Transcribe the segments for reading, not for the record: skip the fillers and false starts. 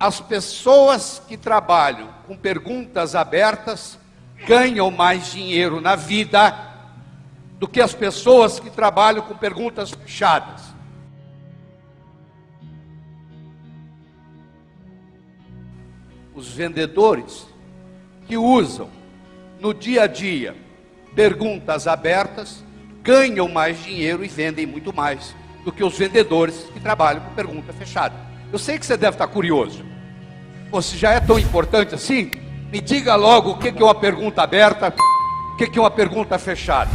as pessoas que trabalham com perguntas abertas ganham mais dinheiro na vida do que as pessoas que trabalham com perguntas fechadas. Os vendedores que usam no dia a dia perguntas abertas ganham mais dinheiro e vendem muito mais do que os vendedores que trabalham com pergunta fechada. Eu sei que você deve estar curioso. Pô, se já é tão importante assim, me diga logo o que é uma pergunta aberta, o que é uma pergunta fechada.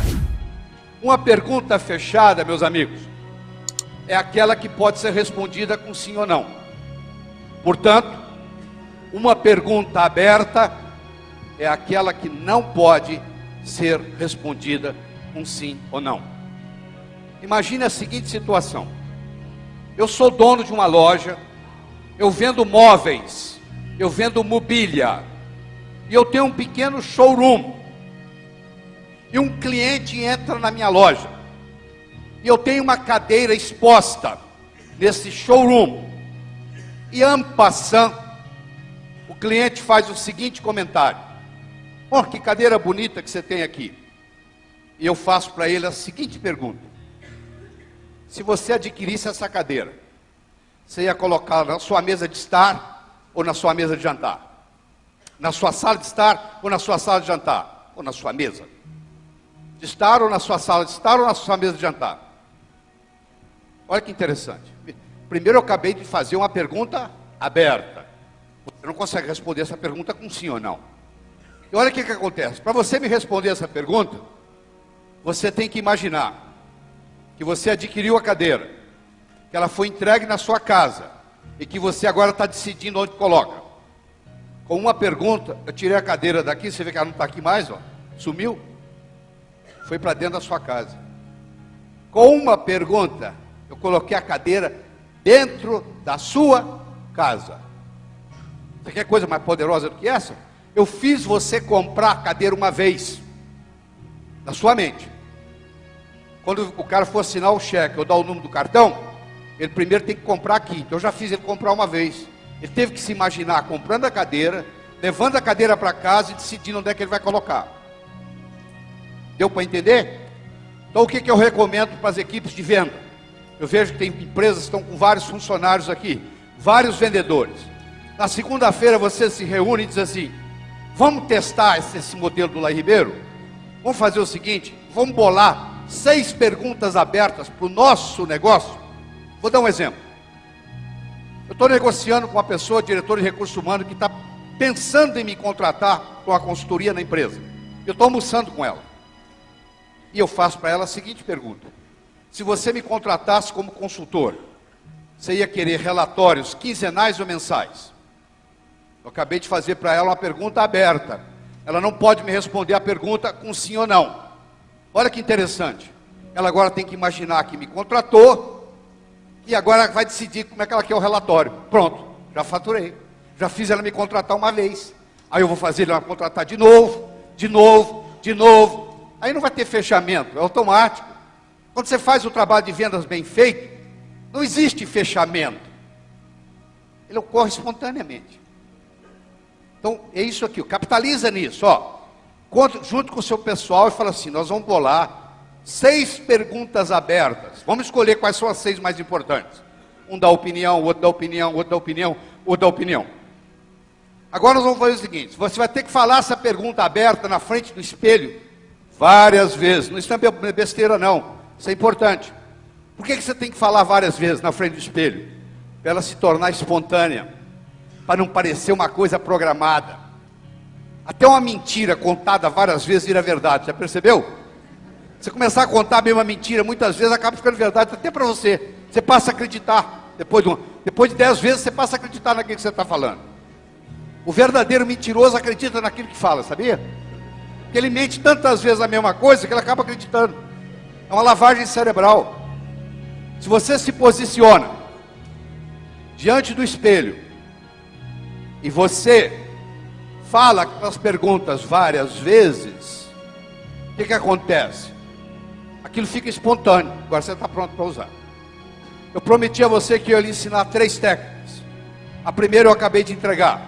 Uma pergunta fechada, meus amigos, é aquela que pode ser respondida com sim ou não. Portanto, uma pergunta aberta é aquela que não pode ser respondida com sim ou não. Imagine a seguinte situação. Eu sou dono de uma loja, eu vendo móveis, eu vendo mobília, e eu tenho um pequeno showroom, e um cliente entra na minha loja, e eu tenho uma cadeira exposta nesse showroom, e en passant, o cliente faz o seguinte comentário: oh, que cadeira bonita que você tem aqui. E eu faço para ele a seguinte pergunta: se você adquirisse essa cadeira, você ia colocá-la na sua mesa de estar ou na sua mesa de jantar? Na sua sala de estar ou na sua sala de jantar? Ou na sua mesa de estar ou na sua sala de estar ou na sua mesa de jantar? Olha que interessante. Primeiro eu acabei de fazer uma pergunta aberta. Você não consegue responder essa pergunta com sim ou não. E olha o que acontece. Para você me responder essa pergunta, você tem que imaginar que você adquiriu a cadeira, que ela foi entregue na sua casa e que você agora está decidindo onde coloca. Com uma pergunta, eu tirei a cadeira daqui, você vê que ela não está aqui mais, ó, sumiu, foi para dentro da sua casa. Com uma pergunta, eu coloquei a cadeira dentro da sua casa. Você quer coisa mais poderosa do que essa? Eu fiz você comprar a cadeira uma vez, na sua mente. Quando o cara for assinar o cheque ou dar o número do cartão, ele primeiro tem que comprar aqui. Então eu já fiz ele comprar uma vez. Ele teve que se imaginar comprando a cadeira, levando a cadeira para casa e decidindo onde é que ele vai colocar. Deu para entender? Então o que eu recomendo para as equipes de venda? Eu vejo que tem empresas que estão com vários funcionários aqui, vários vendedores. Na segunda-feira você se reúne e diz assim: vamos testar esse modelo do Lai Ribeiro? Vamos fazer o seguinte, vamos bolar 6 perguntas abertas para o nosso negócio. Vou dar um exemplo. Eu estou negociando com uma pessoa, diretor de recursos humanos, que está pensando em me contratar com a consultoria na empresa. Eu estou almoçando com ela. E eu faço para ela a seguinte pergunta: se você me contratasse como consultor, você ia querer relatórios quinzenais ou mensais? Eu acabei de fazer para ela uma pergunta aberta. Ela não pode me responder a pergunta com sim ou não. Olha que interessante. Ela agora tem que imaginar que me contratou e agora vai decidir como é que ela quer o relatório. Pronto, já faturei. Já fiz ela me contratar uma vez. Aí eu vou fazer ela contratar de novo, de novo, de novo. Aí não vai ter fechamento, é automático. Quando você faz o trabalho de vendas bem feito, não existe fechamento. Ele ocorre espontaneamente. Então, é isso aqui, capitaliza nisso, ó. Junto com o seu pessoal e fala assim: nós vamos bolar 6 perguntas abertas. Vamos escolher quais são as 6 mais importantes. Um dá opinião, o outro dá opinião, o outro dá opinião, o outro dá opinião. Agora nós vamos fazer o seguinte: você vai ter que falar essa pergunta aberta na frente do espelho várias vezes. Isso não é besteira não, isso é importante. Por que você tem que falar várias vezes na frente do espelho? Para ela se tornar espontânea, para não parecer uma coisa programada. Até uma mentira contada várias vezes vira verdade, já percebeu? Você começar a contar a mesma mentira, muitas vezes acaba ficando verdade, até para você. Você passa a acreditar, depois de 10 vezes você passa a acreditar naquilo que você está falando. O verdadeiro mentiroso acredita naquilo que fala, sabia? Porque ele mente tantas vezes a mesma coisa que ele acaba acreditando. É uma lavagem cerebral. Se você se posiciona diante do espelho e você fala aquelas perguntas várias vezes, o que acontece? Aquilo fica espontâneo. Agora você está pronto para usar. Eu prometi a você que eu ia lhe ensinar 3 técnicas. A primeira eu acabei de entregar,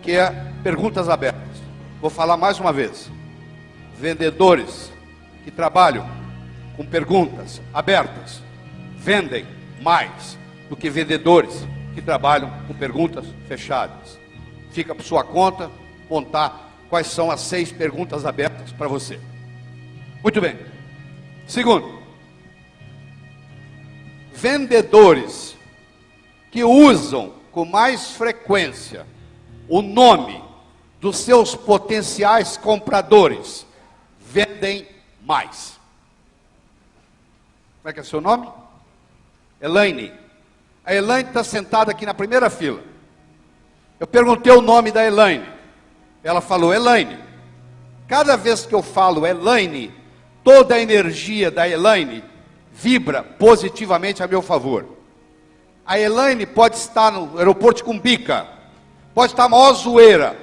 que é perguntas abertas. Vou falar mais uma vez. Vendedores que trabalham com perguntas abertas vendem mais do que vendedores que trabalham com perguntas fechadas. Fica por sua conta contar quais são as 6 perguntas abertas para você. Muito bem. Segundo, vendedores que usam com mais frequência o nome dos seus potenciais compradores vendem mais. Como é que é seu nome? Elaine. A Elaine está sentada aqui na primeira fila. Eu perguntei o nome da Elaine. Ela falou, Elaine. Cada vez que eu falo Elaine, toda a energia da Elaine vibra positivamente a meu favor. A Elaine pode estar no aeroporto de Cumbica, pode estar a maior zoeira.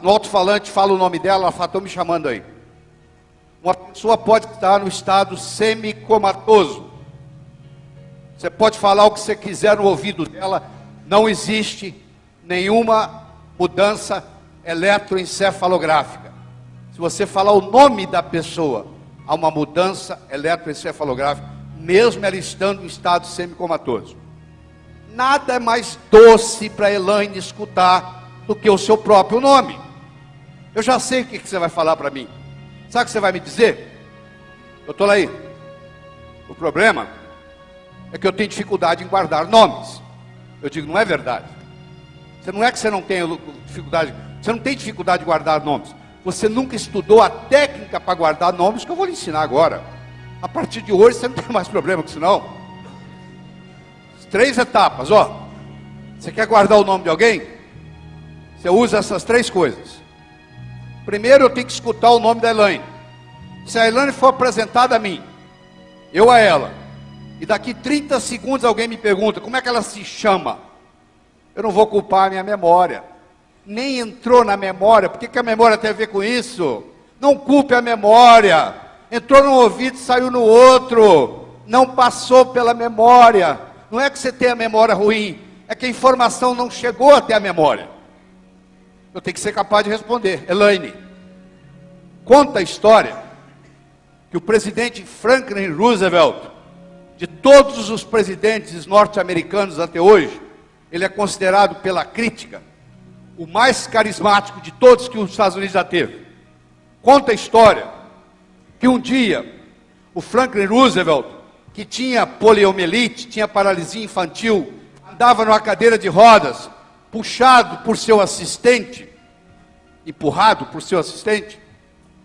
No alto-falante fala o nome dela, ela fala, estão me chamando aí. Uma pessoa pode estar no estado semicomatoso. Você pode falar o que você quiser no ouvido dela, não existe nenhuma mudança eletroencefalográfica. Se você falar o nome da pessoa, há uma mudança eletroencefalográfica, mesmo ela estando em estado semicomatoso. Nada é mais doce para Elaine escutar do que o seu próprio nome. Eu já sei o que você vai falar para mim. Sabe o que você vai me dizer? Doutor Laí, o problema é que eu tenho dificuldade em guardar nomes. Eu digo, não é verdade. Não é que você não tenha dificuldade, você não tem dificuldade de guardar nomes. Você nunca estudou a técnica para guardar nomes que eu vou lhe ensinar agora. A partir de hoje você não tem mais problema com isso não. 3 etapas, ó. Você quer guardar o nome de alguém? Você usa essas 3 coisas. Primeiro eu tenho que escutar o nome da Elaine. Se a Elaine for apresentada a mim, eu a ela, e daqui 30 segundos alguém me pergunta, como é que ela se chama? Eu não vou culpar a minha memória. Nem entrou na memória, por que a memória tem a ver com isso? Não culpe a memória. Entrou num ouvido e saiu no outro. Não passou pela memória. Não é que você tem a memória ruim, é que a informação não chegou até a memória. Eu tenho que ser capaz de responder. Elaine, conta a história que o presidente Franklin Roosevelt, de todos os presidentes norte-americanos até hoje, ele é considerado pela crítica o mais carismático de todos que os Estados Unidos já teve. Conta a história que um dia o Franklin Roosevelt, que tinha poliomielite, tinha paralisia infantil, andava numa cadeira de rodas, puxado por seu assistente, empurrado por seu assistente.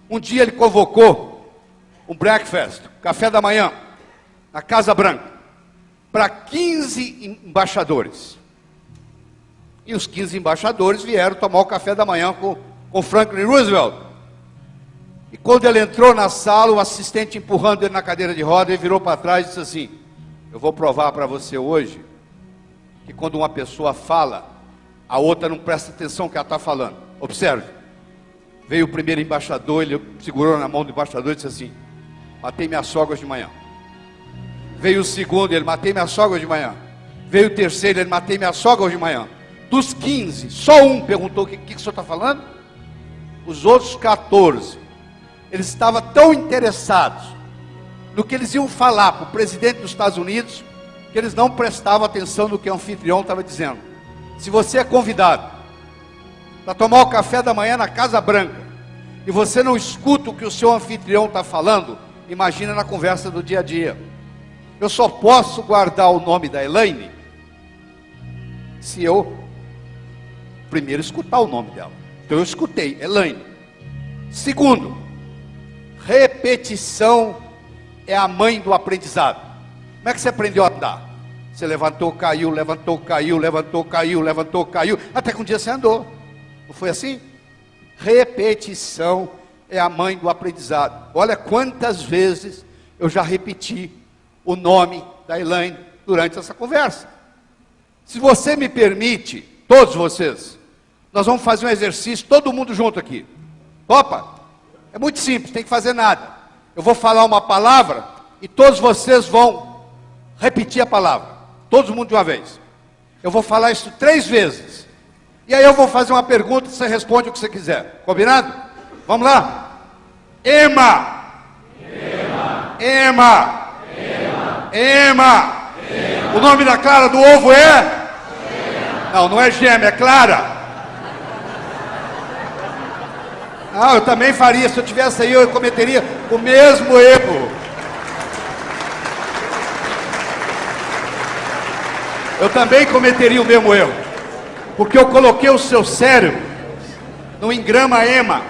Um dia ele convocou um breakfast, café da manhã, na Casa Branca, para 15 embaixadores. E os 15 embaixadores vieram tomar o café da manhã com Franklin Roosevelt. E quando ele entrou na sala, o assistente empurrando ele na cadeira de roda, ele virou para trás e disse assim, eu vou provar para você hoje, que quando uma pessoa fala, a outra não presta atenção no que ela está falando. Observe, veio o primeiro embaixador, ele segurou na mão do embaixador e disse assim, matei minha sogra hoje de manhã. Veio o segundo, ele, matei minha sogra hoje de manhã. Veio o terceiro, ele, matei minha sogra hoje de manhã. Dos 15, só um perguntou, o que o senhor está falando? Os outros 14, eles estavam tão interessados no que eles iam falar para o presidente dos Estados Unidos, que eles não prestavam atenção no que o anfitrião estava dizendo. Se você é convidado para tomar o café da manhã na Casa Branca, e você não escuta o que o seu anfitrião está falando, imagina na conversa do dia a dia. Eu só posso guardar o nome da Elaine se eu primeiro escutar o nome dela. Então eu escutei, Elaine. Segundo, repetição é a mãe do aprendizado. Como é que você aprendeu a andar? Você levantou, caiu, levantou, caiu, levantou, caiu, levantou, caiu, até que um dia você andou. Não foi assim? Repetição é a mãe do aprendizado. Olha quantas vezes eu já repeti o nome da Elaine durante essa conversa. Se você me permite, todos vocês, nós vamos fazer um exercício, todo mundo junto aqui. Topa? É muito simples, tem que fazer nada. Eu vou falar uma palavra e todos vocês vão repetir a palavra. Todo mundo de uma vez. Eu vou falar isso 3 vezes. E aí eu vou fazer uma pergunta e você responde o que você quiser. Combinado? Vamos lá? Ema. Ema. Ema. Ema. Ema. O nome da clara do ovo é? Não, não é gêmea, é clara. Não, eu também faria. Se eu tivesse aí, eu cometeria o mesmo erro. Eu também cometeria o mesmo erro. Porque eu coloquei o seu cérebro no engrama ema.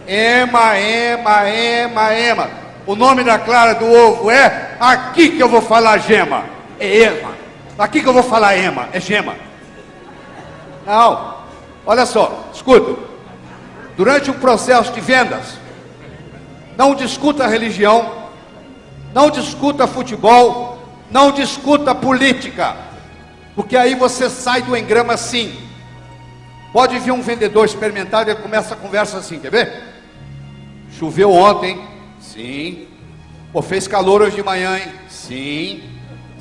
Ema, ema, ema, ema. O nome da clara do ovo é? Aqui que eu vou falar gema. É ema. Aqui que eu vou falar ema. É gema. Não. Olha só, escuta. Durante o processo de vendas, não discuta religião, não discuta futebol, não discuta política, porque aí você sai do engrama assim. Pode vir um vendedor experimentar e ele começa a conversa assim, quer ver? Choveu ontem? Sim. Pô, fez calor hoje de manhã, hein? Sim.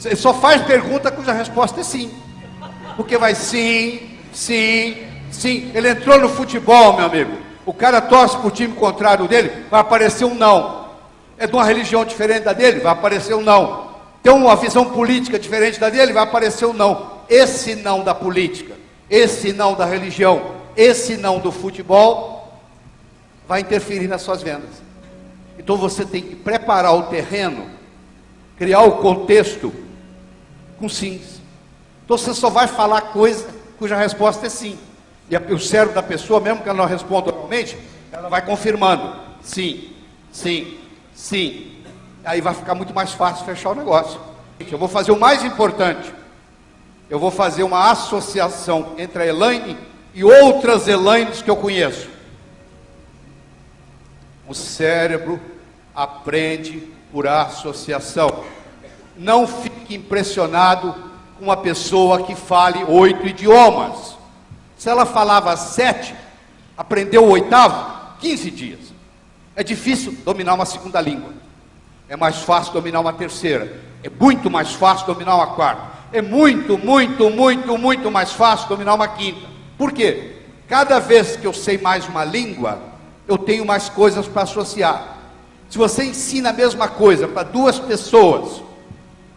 Ele só faz pergunta cuja resposta é sim. Porque vai sim, sim, sim. Ele entrou no futebol, meu amigo. O cara torce para o time contrário dele, vai aparecer um não. É de uma religião diferente da dele, vai aparecer um não. Tem uma visão política diferente da dele, vai aparecer um não. Esse não da política, esse não da religião, esse não do futebol, vai interferir nas suas vendas. Então você tem que preparar o terreno, criar o contexto com sims. Então você só vai falar coisa cuja resposta é sim. E o cérebro da pessoa, mesmo que ela não responda normalmente, ela vai confirmando. Sim, sim, sim. Aí vai ficar muito mais fácil fechar o negócio. Eu vou fazer o mais importante. Eu vou fazer uma associação entre a Elaine e outras Elaines que eu conheço. O cérebro aprende por associação. Não fique impressionado com uma pessoa que fale 8 idiomas. Se ela falava 7, aprendeu o 8º, 15 dias. É difícil dominar uma segunda língua. É mais fácil dominar uma terceira. É muito mais fácil dominar uma quarta. É muito, muito, muito, muito mais fácil dominar uma quinta. Por quê? Cada vez que eu sei mais uma língua, eu tenho mais coisas para associar. Se você ensina a mesma coisa para 2 pessoas,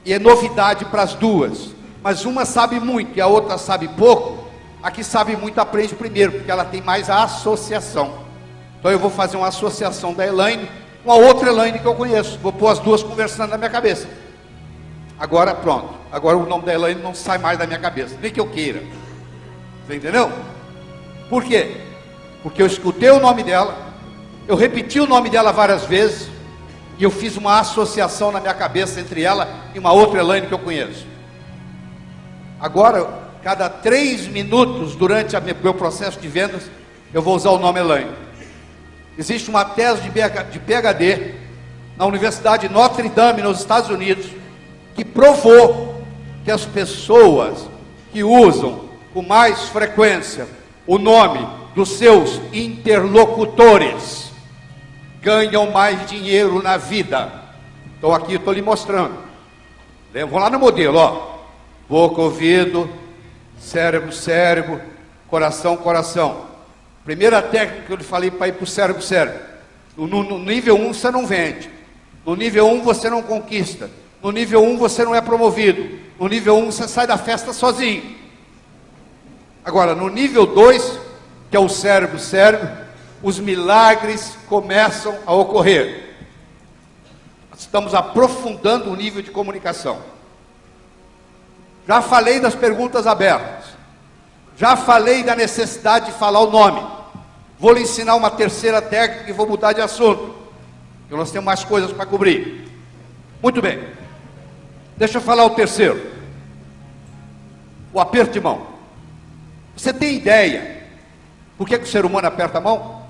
e é novidade para as 2, mas uma sabe muito e a outra sabe pouco, a que sabe muito aprende primeiro, porque ela tem mais a associação. Então eu vou fazer uma associação da Elaine com a outra Elaine que eu conheço. Vou pôr as 2 conversando na minha cabeça. Agora pronto. Agora o nome da Elaine não sai mais da minha cabeça, nem que eu queira. Você entendeu? Por quê? Porque eu escutei o nome dela, eu repeti o nome dela várias vezes, e eu fiz uma associação na minha cabeça entre ela e uma outra Elaine que eu conheço. Agora, cada 3 minutos durante o meu processo de vendas, eu vou usar o nome Elaine. Existe uma tese de PhD na Universidade de Notre Dame, nos Estados Unidos, que provou que as pessoas que usam com mais frequência o nome dos seus interlocutores ganham mais dinheiro na vida. Então aqui eu estou lhe mostrando. Vamos lá no modelo, ó. Boca, ouvido, cérebro, cérebro, coração, coração. Primeira técnica que eu lhe falei para ir para o cérebro, cérebro. No nível 1 você não vende. No nível 1 você não conquista. No nível 1 você não é promovido. No nível 1 você sai da festa sozinho. Agora, no nível 2, que é o cérebro, cérebro, os milagres começam a ocorrer. Estamos aprofundando o nível de comunicação. Já falei das perguntas abertas. Já falei da necessidade de falar o nome. Vou lhe ensinar uma terceira técnica e vou mudar de assunto, porque nós temos mais coisas para cobrir. Muito bem. Deixa eu falar o terceiro. O aperto de mão. Você tem ideia por que o ser humano aperta a mão?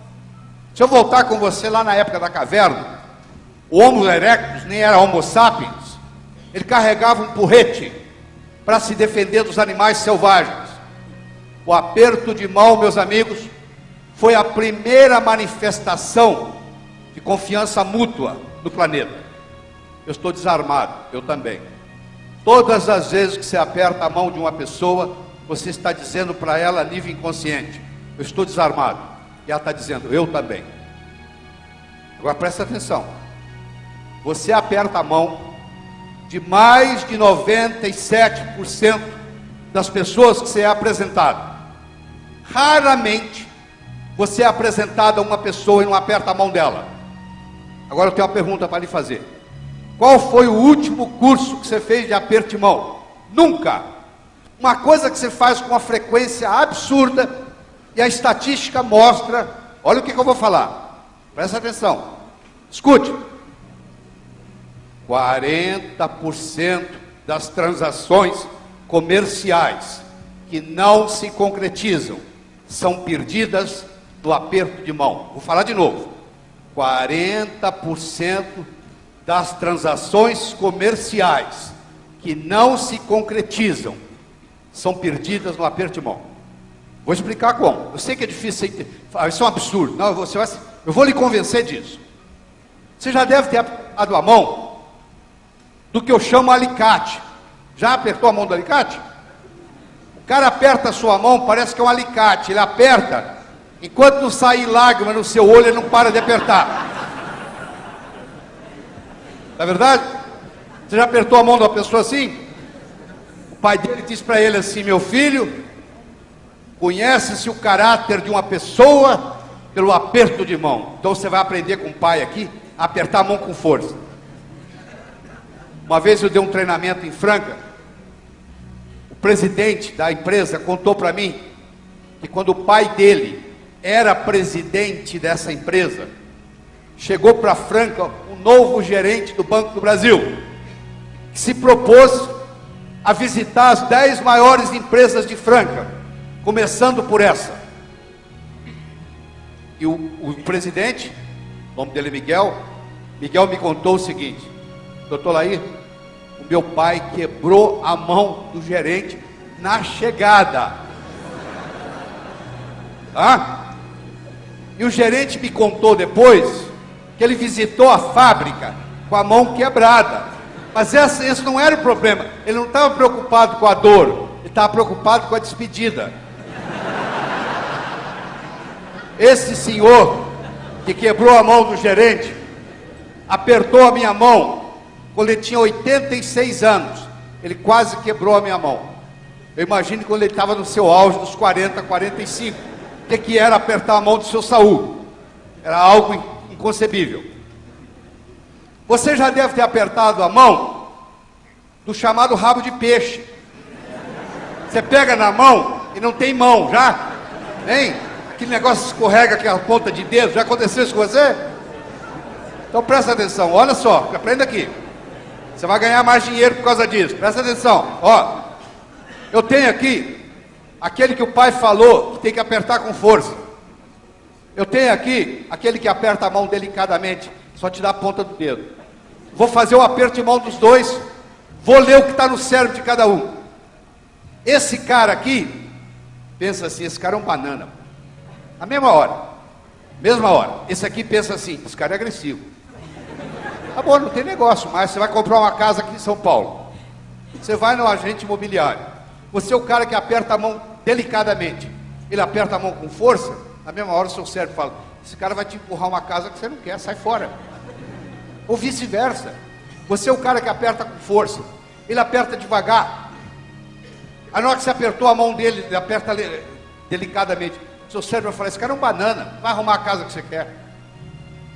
Se eu voltar com você lá na época da caverna, o Homo erectus nem era Homo sapiens. Ele carregava um porrete para se defender dos animais selvagens. O aperto de mão, meus amigos, foi a primeira manifestação de confiança mútua no planeta. Eu estou desarmado, eu também. Todas as vezes que você aperta a mão de uma pessoa, você está dizendo para ela, a nível inconsciente, eu estou desarmado. E ela está dizendo, eu também. Agora presta atenção. Você aperta a mão de mais de 97% das pessoas que você é apresentado. Raramente você é apresentado a uma pessoa e não aperta a mão dela. Agora eu tenho uma pergunta para lhe fazer. Qual foi o último curso que você fez de aperto de mão? Nunca. Uma coisa que você faz com uma frequência absurda e a estatística mostra, olha o que eu vou falar. Presta atenção. Escute. 40% das transações comerciais que não se concretizam são perdidas no aperto de mão. Vou falar de novo. 40% das transações comerciais que não se concretizam são perdidas no aperto de mão. Vou explicar como. Eu sei que é difícil, isso é um absurdo. Não, eu vou lhe convencer disso. Você já deve ter apertado a mão do que eu chamo alicate. Já apertou a mão do alicate? O cara aperta a sua mão, parece que é um alicate. Ele aperta, enquanto não sair lágrima no seu olho, ele não para de apertar. Não é verdade? Você já apertou a mão de uma pessoa assim? O pai dele disse para ele assim, meu filho, conhece-se o caráter de uma pessoa pelo aperto de mão. Então você vai aprender com o pai aqui a apertar a mão com força. Uma vez eu dei um treinamento em Franca. O presidente da empresa contou para mim que quando o pai dele era presidente dessa empresa, chegou para Franca um novo gerente do Banco do Brasil, que se propôs a visitar as 10 maiores empresas de Franca, começando por essa. E o presidente, o nome dele é Miguel me contou o seguinte, doutor Laí, o meu pai quebrou a mão do gerente na chegada. E o gerente me contou depois que ele visitou a fábrica com a mão quebrada. Mas esse não era o problema. Ele não estava preocupado com a dor, ele estava preocupado com a despedida. Esse senhor que quebrou a mão do gerente apertou a minha mão quando ele tinha 86 anos. Ele quase quebrou a minha mão. Eu imagino quando ele estava no seu auge dos 40, 45. O que era apertar a mão do seu Saúl? Era algo inconcebível. Você já deve ter apertado a mão do chamado rabo de peixe. Você pega na mão e não tem mão, já? Hein? Aquele negócio escorrega aquela ponta de dedo. Já aconteceu isso com você? Então presta atenção, olha só, aprenda aqui. Você vai ganhar mais dinheiro por causa disso. Presta atenção, ó. Eu tenho aqui aquele que o pai falou que tem que apertar com força. Eu tenho aqui aquele que aperta a mão delicadamente, só te dá a ponta do dedo. Vou fazer o aperto de mão dos dois, vou ler o que está no cérebro de cada um. Esse cara aqui, pensa assim, esse cara é um banana. Na mesma hora, esse aqui pensa assim, esse cara é agressivo. Tá bom, não tem negócio, mas você vai comprar uma casa aqui em São Paulo. Você vai no agente imobiliário. Você é o cara que aperta a mão delicadamente. Ele aperta a mão com força, na mesma hora o seu cérebro fala, esse cara vai te empurrar uma casa que você não quer, sai fora. Ou vice-versa. Você é o cara que aperta com força. Ele aperta devagar. A hora que você apertou a mão dele, ele aperta delicadamente. Seu cérebro vai falar, esse cara é um banana, vai arrumar a casa que você quer.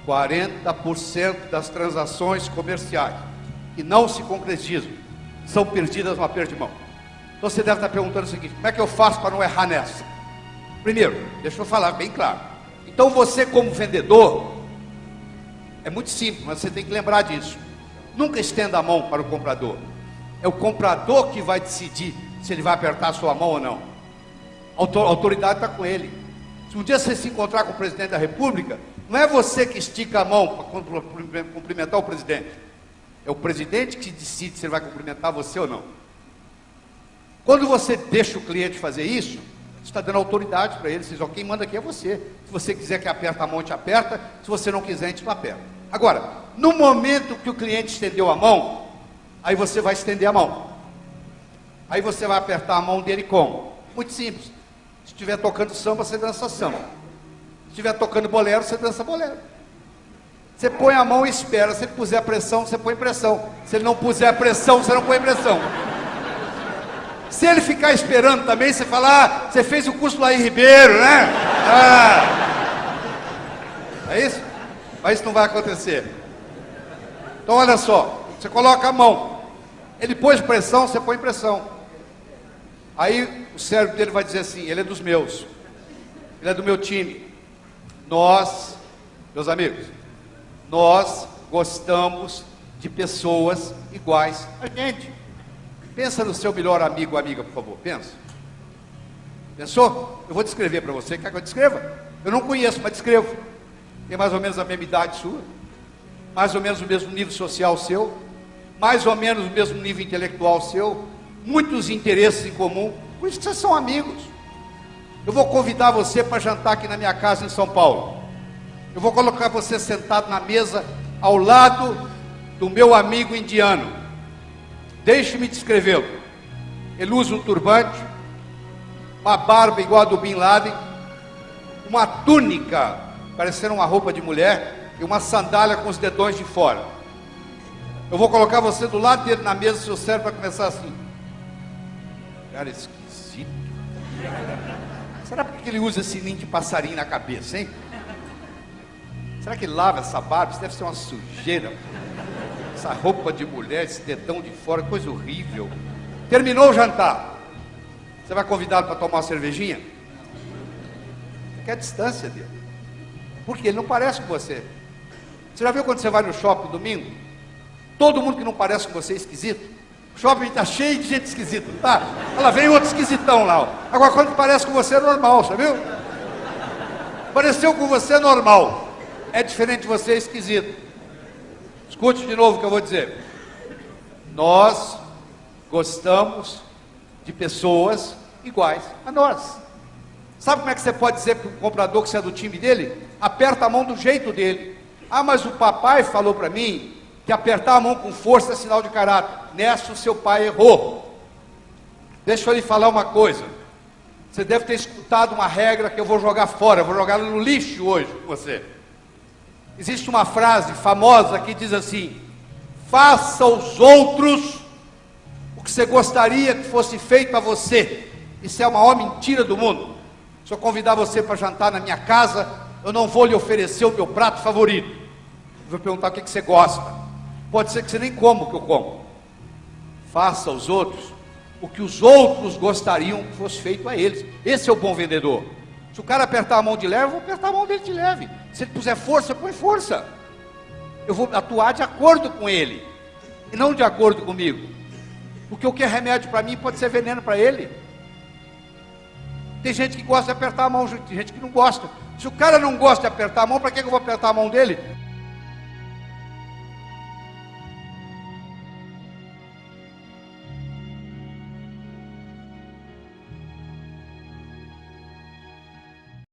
40% das transações comerciais que não se concretizam são perdidas no aperto de mão. Então você deve estar perguntando o seguinte, como é que eu faço para não errar nessa? Primeiro, deixa eu falar bem claro. Então você como vendedor, é muito simples, mas você tem que lembrar disso. Nunca estenda a mão para o comprador. É o comprador que vai decidir se ele vai apertar a sua mão ou não. A autoridade está com ele. Se um dia você se encontrar com o presidente da República, não é você que estica a mão para cumprimentar o presidente. É o presidente que decide se ele vai cumprimentar você ou não. Quando você deixa o cliente fazer isso, você está dando autoridade para ele. Você diz, ó, quem manda aqui é você. Se você quiser que aperta a mão, te aperta. Se você não quiser, a gente não aperta. Agora, no momento que o cliente estendeu a mão, aí você vai estender a mão. Aí você vai apertar a mão dele como? Muito simples. Se estiver tocando samba, você dança samba. Se estiver tocando bolero, você dança bolero. Você põe a mão e espera. Se ele puser pressão, você põe pressão. Se ele não puser pressão, você não põe pressão. Se ele ficar esperando também, você fala, ah, você fez o curso lá em Ribeiro, né? É isso? Mas isso não vai acontecer. Então olha só, você coloca a mão. Ele pôs pressão, você põe pressão. Aí o cérebro dele vai dizer assim, ele é dos meus. Ele é do meu time. Nós, meus amigos, nós gostamos de pessoas iguais a gente. Pensa no seu melhor amigo ou amiga, por favor, pensa. Pensou? Eu vou descrever para você, quer que eu descreva? Eu não conheço, mas descrevo. Tem mais ou menos a mesma idade sua, mais ou menos o mesmo nível social seu, mais ou menos o mesmo nível intelectual seu, muitos interesses em comum, por isso que vocês são amigos. Eu vou convidar você para jantar aqui na minha casa em São Paulo. Eu vou colocar você sentado na mesa ao lado do meu amigo indiano. Deixe-me descrevê-lo. Ele usa um turbante, uma barba igual a do Bin Laden, uma túnica, parecendo uma roupa de mulher, e uma sandália com os dedões de fora. Eu vou colocar você do lado dele na mesa, seu cérebro vai começar assim. Cara esquisito. Será porque ele usa esse ninho de passarinho na cabeça, hein? Será que ele lava essa barba? Isso deve ser uma sujeira. Essa roupa de mulher, esse dedão de fora, coisa horrível. Terminou o jantar. Você vai convidá-lo para tomar uma cervejinha? Fique à distância dele. Porque ele não parece com você. Você já viu quando você vai no shopping domingo? Todo mundo que não parece com você é esquisito. O shopping está cheio de gente esquisita, tá? Ela vem outro esquisitão lá. Ó. Agora quando parece com você é normal, você viu? Pareceu com você é normal. É diferente de você é esquisito. Escute de novo o que eu vou dizer. Nós gostamos de pessoas iguais a nós. Sabe como é que você pode dizer para o comprador que você é do time dele? Aperta a mão do jeito dele. Ah, mas o papai falou para mim que apertar a mão com força é sinal de caráter. Nessa o seu pai errou. Deixa eu lhe falar uma coisa. Você deve ter escutado uma regra que eu vou jogar fora, eu vou jogar no lixo hoje com você. Existe uma frase famosa que diz assim: faça aos outros o que você gostaria que fosse feito a você. Isso é a maior mentira do mundo. Se eu convidar você para jantar na minha casa, eu não vou lhe oferecer o meu prato favorito. Eu vou perguntar o que você gosta. Pode ser que você nem coma o que eu como. Faça aos outros o que os outros gostariam que fosse feito a eles. Esse é o bom vendedor. Se o cara apertar a mão de leve, eu vou apertar a mão dele de leve. Se ele puser força, põe força. Eu vou atuar de acordo com ele, e não de acordo comigo. Porque o que é remédio para mim pode ser veneno para ele. Tem gente que gosta de apertar a mão, tem gente que não gosta. Se o cara não gosta de apertar a mão, para que eu vou apertar a mão dele?